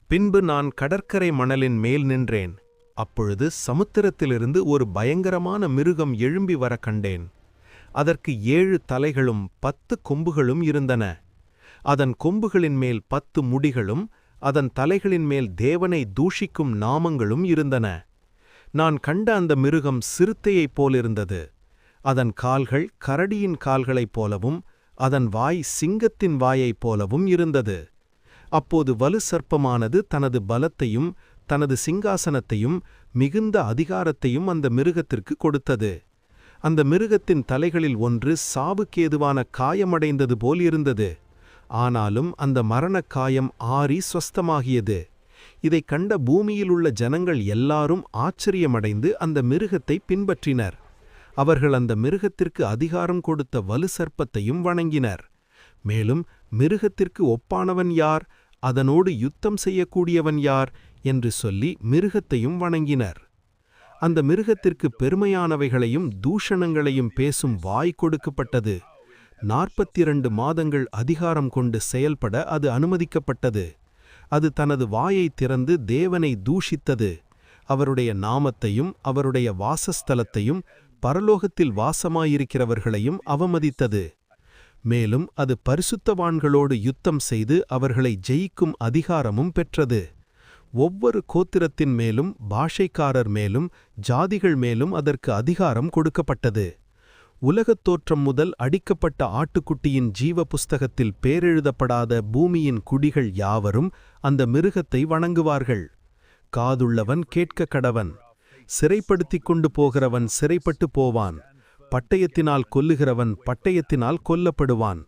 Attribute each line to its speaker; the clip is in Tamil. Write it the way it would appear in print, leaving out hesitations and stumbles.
Speaker 1: பின்பு நான் கடற்கரை மணலின் மேல் நின்றேன். அப்பொழுது சமுத்திரத்திலிருந்து ஒரு பயங்கரமான மிருகம் எழும்பி வர கண்டேன். அதற்கு 7 தலைகளும் 10 கொம்புகளும் இருந்தன. அதன் கொம்புகளின் மேல் 10 முடிகளும் அதன் தலைகளின் மேல் தேவனை தூஷிக்கும் நாமங்களும் இருந்தன. நான் கண்ட அந்த மிருகம் சிறுத்தையைப் போலிருந்தது. அதன் கால்கள் கரடியின் கால்களைப் போலவும் அதன் வாய் சிங்கத்தின் வாயைப் போலவும் இருந்தது. அப்போது வலு சர்ப்பமானது தனது பலத்தையும் தனது சிங்காசனத்தையும் மிகுந்த அதிகாரத்தையும் அந்த மிருகத்திற்கு கொடுத்தது. அந்த மிருகத்தின் தலைகளில் ஒன்று சாவுக்கேதுவான காயமடைந்தது போல் இருந்தது. ஆனாலும் அந்த மரணக் காயம் ஆறி ஸ்வஸ்தமாகியது. இதைக் கண்ட பூமியிலுள்ள ஜனங்கள் எல்லாரும் ஆச்சரியமடைந்து அந்த மிருகத்தை பின்பற்றினர். அவர்கள் அந்த மிருகத்திற்கு அதிகாரம் கொடுத்த வலு சர்ப்பத்தையும் வணங்கினர். மேலும் மிருகத்திற்கு ஒப்பானவன் யார், அதனோடு யுத்தம் செய்யக்கூடியவன் யார் என்று சொல்லி மிருகத்தையும் வணங்கினர். அந்த மிருகத்திற்கு பெருமையானவைகளையும் தூஷணங்களையும் பேசும் வாய் கொடுக்கப்பட்டது. 42 மாதங்கள் அதிகாரம் கொண்டு செயல்பட அது அனுமதிக்கப்பட்டது. அது தனது வாயைத் திறந்து தேவனை தூஷித்தது. அவருடைய நாமத்தையும் அவருடைய வாசஸ்தலத்தையும் பரலோகத்தில் வாசமாயிருக்கிறவர்களையும் அவமதித்தது. மேலும் அது பரிசுத்தவான்களோடு யுத்தம் செய்து அவர்களை ஜெயிக்கும் அதிகாரமும் பெற்றது. ஒவ்வொரு கோத்திரத்தின் மேலும் பாஷைக்காரர் மேலும் ஜாதிகள் மேலும் அதற்கு அதிகாரம் கொடுக்கப்பட்டது. உலகத் தோற்றம் முதல் அடிக்கப்பட்ட ஆட்டுக்குட்டியின் ஜீவ புஸ்தகத்தில் பேரெழுதப்படாத பூமியின் குடிகள் யாவரும் அந்த மிருகத்தை வணங்குவார்கள். காதுள்ளவன் கேட்க கடவன். சிறைப்படுத்திக் கொண்டு போகிறவன் சிறைப்பட்டு போவான். பட்டயத்தினால் கொல்லுகிறவன் பட்டயத்தினால் கொல்லப்படுவான்.